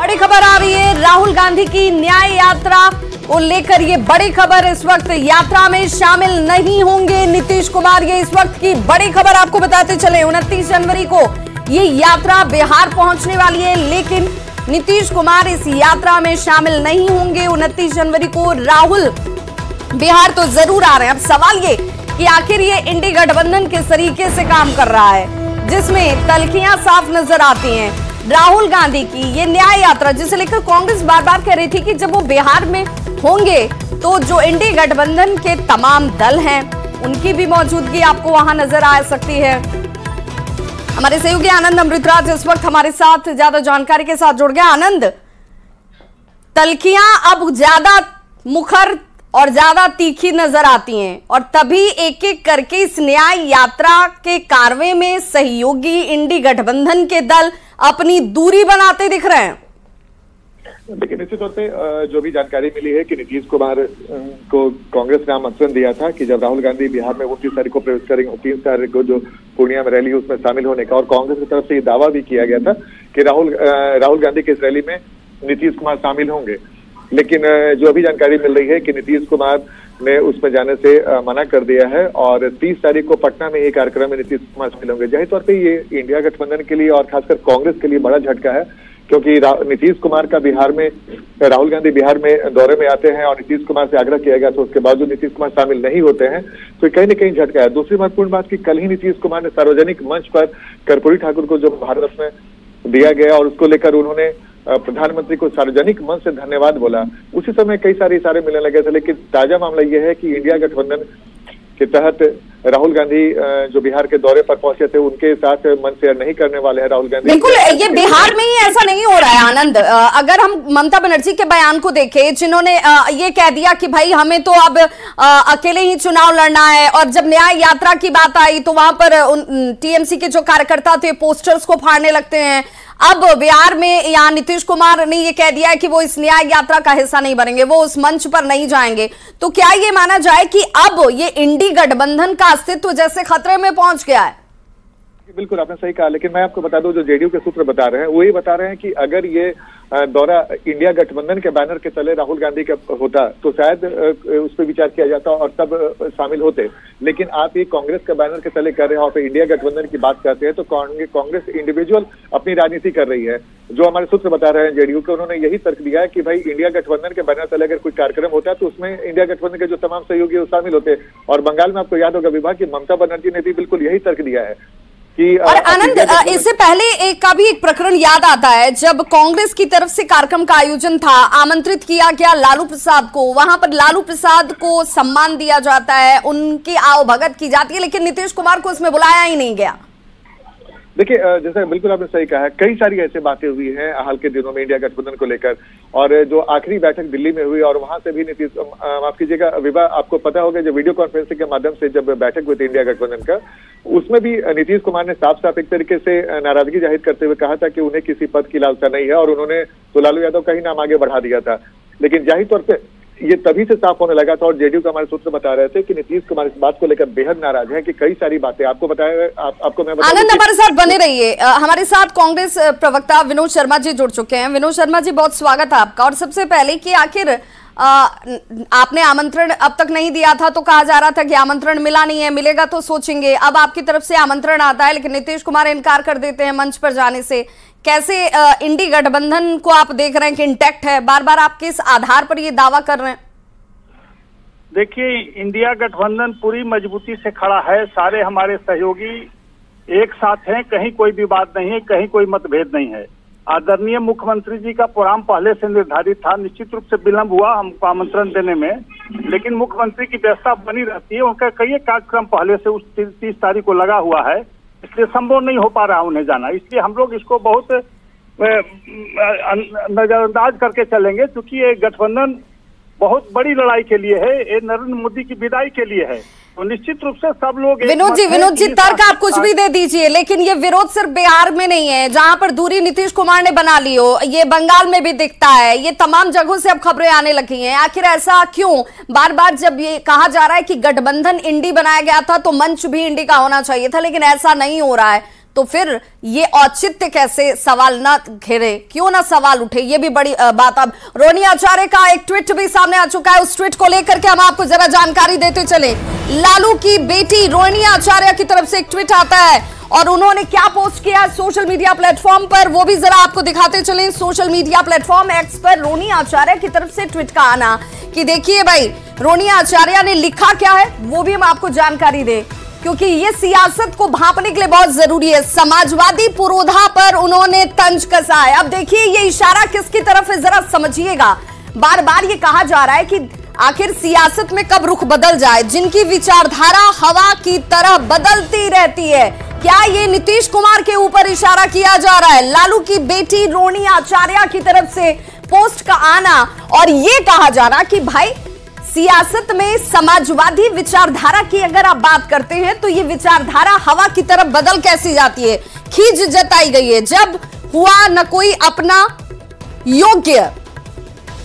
बड़ी खबर आ रही है राहुल गांधी की न्याय यात्रा को लेकर। ये बड़ी खबर, इस वक्त यात्रा में शामिल नहीं होंगे नीतीश कुमार। ये इस वक्त की बड़ी खबर आपको बताते चले। 29 जनवरी को ये यात्रा बिहार पहुंचने वाली है, लेकिन नीतीश कुमार इस यात्रा में शामिल नहीं होंगे। 29 जनवरी को राहुल बिहार तो जरूर आ रहे हैं। अब सवाल ये कि आखिर ये इंडी गठबंधन किस तरीके से काम कर रहा है, जिसमें तल्खियां साफ नजर आती हैं। राहुल गांधी की ये न्याय यात्रा, जिसे लेकर कांग्रेस बार बार कह रही थी कि जब वो बिहार में होंगे तो जो इंडी गठबंधन के तमाम दल हैं उनकी भी मौजूदगी आपको वहां नजर आ सकती है। हमारे सहयोगी आनंद अमृतराज इस वक्त हमारे साथ ज्यादा जानकारी के साथ जुड़ गया। आनंद, तल्खियां अब ज्यादा मुखर और ज्यादा तीखी नजर आती हैं और तभी एक एक करके इस न्याय यात्रा के कारवे में सहयोगी इंडी गठबंधन के दल अपनी दूरी बनाते दिख रहे हैं। देखिए, निश्चित तौर पे जो भी जानकारी मिली है कि नीतीश कुमार को कांग्रेस ने आमंत्रण दिया था कि जब राहुल गांधी बिहार में 29 तारीख को प्रवेश करेंगे, 30 तारीख को जो पूर्णिया में रैली उसमें शामिल होने का, और कांग्रेस की तरफ से ये दावा भी किया गया था कि राहुल गांधी की इस रैली में नीतीश कुमार शामिल होंगे। लेकिन जो अभी जानकारी मिल रही है कि नीतीश कुमार ने उसमें जाने से मना कर दिया है और 30 तारीख को पटना में एक कार्यक्रम में नीतीश कुमार शामिल होंगे। जाहिर तौर पे ये इंडिया गठबंधन के लिए और खासकर कांग्रेस के लिए बड़ा झटका है, क्योंकि नीतीश कुमार का बिहार में, राहुल गांधी बिहार में दौरे में आते हैं और नीतीश कुमार से आग्रह किया गया तो उसके बावजूद नीतीश कुमार शामिल नहीं होते हैं, तो कहीं न कहीं झटका है। दूसरी महत्वपूर्ण बात कि कल ही नीतीश कुमार ने सार्वजनिक मंच पर कर्पूरी ठाकुर को जो भारत रत्न दिया गया और उसको लेकर उन्होंने प्रधानमंत्री को सार्वजनिक मंच से धन्यवाद बोला। उसी समय कई सारे इशारे मिलने लगे थे, लेकिन ताजा मामला यह है कि इंडिया गठबंधन के तहत राहुल गांधी जो बिहार के दौरे पर पहुंचे थे उनके साथ मंच शेयर नहीं करने वाले हैं राहुल गांधी। बिल्कुल, ये बिहार में ही ऐसा नहीं हो रहा है आनंद। अगर हम ममता बनर्जी के बयान को देखें, जिन्होंने ये कह दिया कि भाई हमें तो अब अकेले ही चुनाव लड़ना है, और जब न्याय यात्रा की बात आई तो वहां पर टीएमसी के जो कार्यकर्ता थे पोस्टर्स को फाड़ने लगते हैं। अब बिहार में यहाँ नीतीश कुमार ने ये कह दिया है कि वो इस न्याय यात्रा का हिस्सा नहीं बनेंगे, वो उस मंच पर नहीं जाएंगे। तो क्या ये माना जाए कि अब ये इंडी गठबंधन का अस्तित्व जैसे खतरे में पहुंच गया है? बिल्कुल, आपने सही कहा, लेकिन मैं आपको बता दूं, जो जेडीयू के सूत्र बता रहे हैं वो ये बता रहे हैं कि अगर ये दौरा इंडिया गठबंधन के बैनर के तले राहुल गांधी का होता तो शायद उस पर विचार किया जाता और तब शामिल होते। लेकिन आप ये कांग्रेस के बैनर के तले कर रहे हैं और इंडिया गठबंधन की बात करते हैं, तो कांग्रेस इंडिविजुअल अपनी राजनीति कर रही है। जो हमारे सूत्र बता रहे हैं जेडीयू के, उन्होंने यही तर्क दिया है कि भाई इंडिया गठबंधन के बैनर तले अगर कोई कार्यक्रम होता है तो उसमें इंडिया गठबंधन के जो तमाम सहयोगी शामिल होते। और बंगाल में आपको याद होगा विभाग की ममता बनर्जी ने भी बिल्कुल यही तर्क दिया है। और आनंद, इससे पहले एक प्रकरण याद आता है, जब कांग्रेस की तरफ से कार्यक्रम का आयोजन था, आमंत्रित किया गया लालू प्रसाद को, वहां पर लालू प्रसाद को सम्मान दिया जाता है, उनकी आवभगत की जाती है, लेकिन नीतीश कुमार को इसमें बुलाया ही नहीं गया। देखिए, जैसे बिल्कुल आपने सही कहा है, कई सारी ऐसी बातें हुई हैं हाल के दिनों में इंडिया गठबंधन को लेकर, और जो आखिरी बैठक दिल्ली में हुई और वहां से भी नीतीश, माफ कीजिएगा विवाह, आपको पता होगा जब वीडियो कॉन्फ्रेंसिंग के माध्यम से जब बैठक हुई थी इंडिया गठबंधन का, उसमें भी नीतीश कुमार ने साफ साफ एक तरीके से नाराजगी जाहिर करते हुए कहा था कि उन्हें किसी पद की लालसा नहीं है, और उन्होंने तो लालू यादव का ही नाम आगे बढ़ा दिया था। लेकिन जाहिर तौर पर ये तभी से साफ होने लगा था, और जेडीयू का हमारे सूत्र बता रहे थे कि नीतीश कुमार इस बात को लेकर बेहद नाराज है कि कई सारी बातें आपको बताया। आपको मैं आनंद, हमारे साथ बने रहिए। हमारे साथ कांग्रेस प्रवक्ता विनोद शर्मा जी जुड़ चुके हैं। विनोद शर्मा जी, बहुत स्वागत है आपका। और सबसे पहले कि आखिर आपने आमंत्रण अब तक नहीं दिया था, तो कहा जा रहा था कि आमंत्रण मिला नहीं है, मिलेगा तो सोचेंगे। अब आपकी तरफ से आमंत्रण आता है, लेकिन नीतीश कुमार इनकार कर देते हैं मंच पर जाने से। कैसे इंडी गठबंधन को आप देख रहे हैं कि इंटैक्ट है? बार बार आप किस आधार पर ये दावा कर रहे हैं? देखिए, इंडिया गठबंधन पूरी मजबूती से खड़ा है। सारे हमारे सहयोगी एक साथ हैं, कहीं कोई विवाद नहीं है, कहीं कोई मतभेद नहीं है। आदरणीय मुख्यमंत्री जी का प्रोग्राम पहले से निर्धारित था, निश्चित रूप से विलंब हुआ हमको आमंत्रण देने में, लेकिन मुख्यमंत्री की व्यवस्था बनी रहती है। उनका कई कार्यक्रम पहले से उस 30 तारीख को लगा हुआ है, इसलिए संभव नहीं हो पा रहा उन्हें जाना। इसलिए हम लोग इसको बहुत नजरअंदाज करके चलेंगे, क्योंकि ये गठबंधन बहुत बड़ी लड़ाई के लिए है, ये नरेंद्र मोदी की विदाई के लिए है। तो निश्चित रूप से सब लोग विनोद जी तर्क आप कुछ भी दे दीजिए, लेकिन ये विरोध सिर्फ बिहार में नहीं है जहां पर दूरी नीतीश कुमार ने बना ली हो, ये बंगाल में भी दिखता है, ये तमाम जगहों से अब खबरें आने लगी हैं। आखिर ऐसा क्यों? बार बार जब ये कहा जा रहा है कि गठबंधन इंडी बनाया गया था तो मंच भी इंडी का होना चाहिए था, लेकिन ऐसा नहीं हो रहा है, तो फिर ये औचित्य कैसे सवाल ना घेरे, क्यों ना सवाल उठे, ये भी बड़ी बात। अब रोहिणी आचार्य का एक ट्वीट भी सामने आ चुका है, उस ट्वीट को लेकर के हम आपको जरा जानकारी देते चले। लालू की बेटी रोहिणी आचार्य की तरफ से एक ट्वीट आता है और उन्होंने क्या पोस्ट किया सोशल मीडिया प्लेटफॉर्म पर, वो भी जरा आपको दिखाते चले। सोशल मीडिया प्लेटफॉर्म एक्स पर रोहिणी आचार्य की तरफ से ट्वीट का आना कि देखिए भाई रोहिणी आचार्य ने लिखा क्या है, वो भी हम आपको जानकारी दें, क्योंकि ये सियासत को भांपने के लिए बहुत जरूरी है। समाजवादी पुरोधा पर उन्होंने तंज कसा है। अब देखिए ये इशारा किसकी तरफ है जरा समझिएगा। बार बार ये कहा जा रहा है कि आखिर सियासत में कब रुख बदल जाए, जिनकी विचारधारा हवा की तरह बदलती रहती है। क्या ये नीतीश कुमार के ऊपर इशारा किया जा रहा है? लालू की बेटी रोहिणी आचार्य की तरफ से पोस्ट का आना और ये कहा जा रहा कि भाई सियासत में समाजवादी विचारधारा की अगर आप बात करते हैं तो ये विचारधारा हवा की तरफ बदल कैसी जाती है। खींच जताई गई है जब हुआ न कोई अपना योग्य,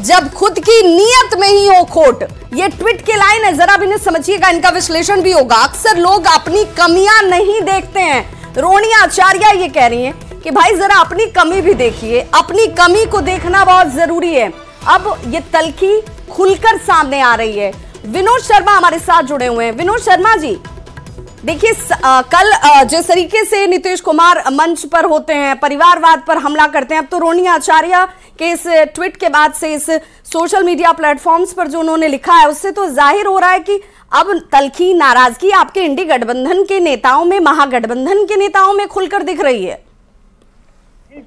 जब खुद की नीयत में ही हो खोट। ये ट्वीट की लाइन है, जरा भी नहीं समझिएगा, इनका विश्लेषण भी होगा। अक्सर लोग अपनी कमियां नहीं देखते हैं। रोहिणी आचार्य ये कह रही हैं कि भाई जरा अपनी कमी भी देखिए, अपनी कमी को देखना बहुत जरूरी है। अब ये तलखी खुलकर सामने आ रही है। विनोद शर्मा हमारे साथ जुड़े हुए हैं। विनोद शर्मा जी, देखिए कल जिस तरीके से नीतीश कुमार मंच पर होते हैं, परिवारवाद पर हमला करते हैं, अब तो रोहिणी आचार्य के इस ट्वीट के बाद से इस सोशल मीडिया प्लेटफॉर्म्स पर जो उन्होंने लिखा है उससे तो जाहिर हो रहा है कि अब तलखी नाराजगी आपके इंडी गठबंधन के नेताओं में, महागठबंधन के नेताओं में खुलकर दिख रही है।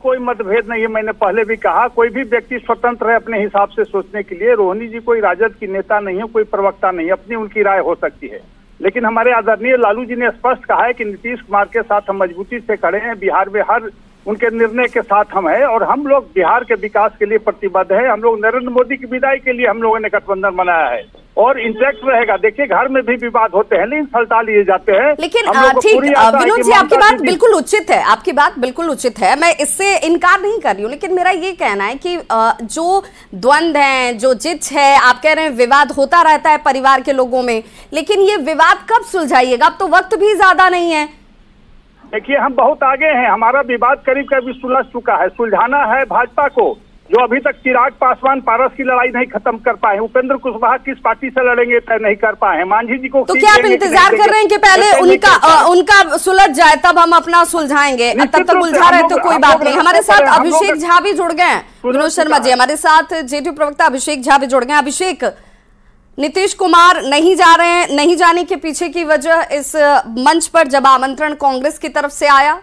कोई मतभेद नहीं है, मैंने पहले भी कहा कोई भी व्यक्ति स्वतंत्र है अपने हिसाब से सोचने के लिए। रोहिणी जी कोई राजद की नेता नहीं है, कोई प्रवक्ता नहीं है, अपनी उनकी राय हो सकती है। लेकिन हमारे आदरणीय लालू जी ने स्पष्ट कहा है कि नीतीश कुमार के साथ हम मजबूती से खड़े हैं, बिहार में हर उनके निर्णय के साथ हम हैं और हम लोग बिहार के विकास के लिए प्रतिबद्ध है। हम लोग नरेंद्र मोदी की विदाई के लिए हम लोगों ने गठबंधन बनाया है और इंटैक्ट रहेगा। देखिए घर में भी विवाद होते हैं लेकिन सलटा लिए जाते हैं। लेकिन ठीक विनोद जी, आपकी बात बिल्कुल उचित है, आपकी बात बिल्कुल उचित है, मैं इससे इनकार नहीं कर रही हूँ। लेकिन मेरा ये कहना है कि जो द्वंद्व है, जो जिच है, आप कह रहे हैं विवाद होता रहता है परिवार के लोगों में, लेकिन ये विवाद कब सुलझाइएगा? अब तो वक्त भी ज्यादा नहीं है। देखिए हम बहुत आगे हैं, हमारा विवाद करीब करीब सुलझ चुका है। सुलझाना है भाजपा को, जो अभी तक चिराग पासवान पारस की लड़ाई नहीं खत्म कर पाए। उपेंद्र कुशवाहा किस पार्टी से लड़ेंगे तय नहीं कर पाए। मांझी जी को तो क्या आप इंतजार कर रहे हैं कि पहले उनका सुलझ जाए तब हम अपना सुलझाएंगे? तब तक उलझा रहे तो कोई बात नहीं। हमारे साथ अभिषेक झा भी जुड़ गए हैं। विनोद शर्मा जी, हमारे साथ जेडीयू प्रवक्ता अभिषेक झा भी जुड़ गए हैं। अभिषेक, नीतीश कुमार नहीं जा रहे हैं, नहीं जाने के पीछे की वजह इस मंच पर जब आमंत्रण कांग्रेस की तरफ से आया?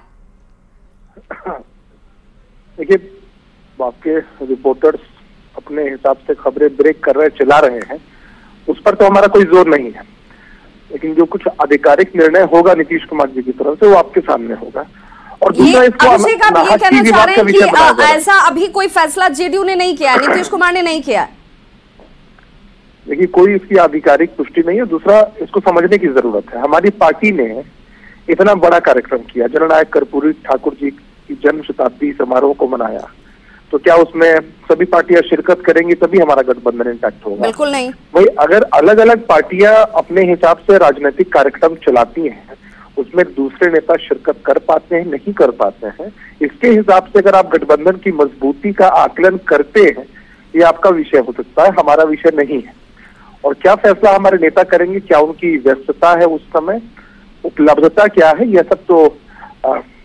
देखिए आपके रिपोर्टर्स अपने हिसाब से खबरें ब्रेक कर रहे, चला रहे हैं, उस पर तो हमारा कोई जोर नहीं है। लेकिन जो कुछ आधिकारिक निर्णय होगा नीतीश कुमार जी की तरफ से वो आपके सामने होगा। और दूसरा इसको अभिषेक आप ये कहना चाह रहे हैं कि ऐसा अभी कोई फैसला जेडीयू ने नहीं किया, नीतीश कुमार ने नहीं किया? देखिए कोई इसकी आधिकारिक पुष्टि नहीं है। दूसरा इसको समझने की जरूरत है, हमारी पार्टी ने इतना बड़ा कार्यक्रम किया, जननायक कर्पूरी ठाकुर जी की जन्म शताब्दी समारोह को मनाया, तो क्या उसमें सभी पार्टियां शिरकत करेंगी तभी हमारा गठबंधन इंटैक्ट होगा? बिल्कुल नहीं। वही अगर अलग अलग पार्टियां अपने हिसाब से राजनीतिक कार्यक्रम चलाती हैं, उसमें दूसरे नेता शिरकत कर पाते हैं, नहीं कर पाते हैं, इसके हिसाब से अगर आप गठबंधन की मजबूती का आकलन करते हैं, ये आपका विषय हो सकता है, हमारा विषय नहीं है। और क्या फैसला हमारे नेता करेंगे, क्या उनकी व्यस्तता है उस समय, उपलब्धता क्या है, यह सब तो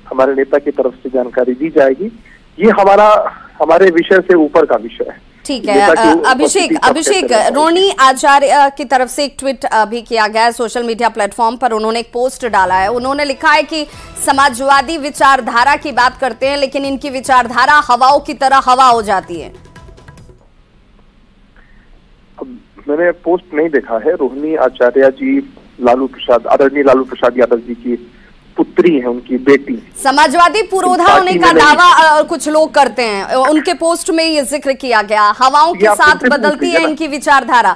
हमारे नेता की तरफ से जानकारी दी जाएगी। ये हमारे विषय से ऊपर का विषय है। ठीक है अभिषेक, रोहिणी आचार्य की तरफ से एक ट्वीट भी किया गया है सोशल मीडिया प्लेटफॉर्म पर। उन्होंने एक पोस्ट डाला है, उन्होंने लिखा है कि समाजवादी विचारधारा की बात करते हैं लेकिन इनकी विचारधारा हवाओं की तरह हवा हो जाती है। मैंने पोस्ट नहीं देखा है। रोहिणी आचार्य जी आदरणीय लालू प्रसाद यादव जी की पुत्री है, उनकी बेटी। समाजवादी पुरोधा होने का दावा कुछ लोग करते हैं, उनके पोस्ट में ये जिक्र किया गया। हवाओं के साथ बदलती है इनकी विचारधारा।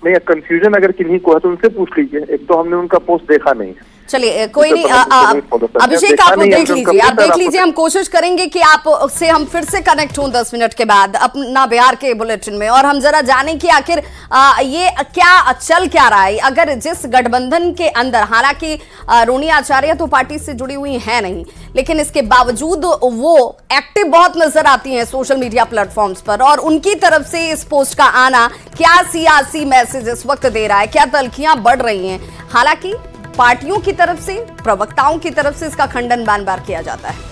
मैं कंफ्यूजन अगर किन्हीं को है तो उनसे पूछ लीजिए, एक तो हमने उनका पोस्ट देखा नहीं है। चलिए कोई नहीं, अभिषेक आप देख लीजिए, हम कोशिश करेंगे कि आप से हम फिर से कनेक्ट हों 10 मिनट के बाद अपना बिहार के बुलेटिन में, और हम जरा जानें कि आखिर ये क्या चल क्या रहा है। अगर जिस गठबंधन के अंदर, हालांकि रोनी आचार्य तो पार्टी से जुड़ी हुई है नहीं, लेकिन इसके बावजूद वो एक्टिव बहुत नजर आती हैं सोशल मीडिया प्लेटफॉर्म्स पर, और उनकी तरफ से इस पोस्ट का आना क्या सियासी मैसेज इस वक्त दे रहा है, क्या तल्खियां बढ़ रही हैं। हालांकि पार्टियों की तरफ से, प्रवक्ताओं की तरफ से इसका खंडन बार बार किया जाता है।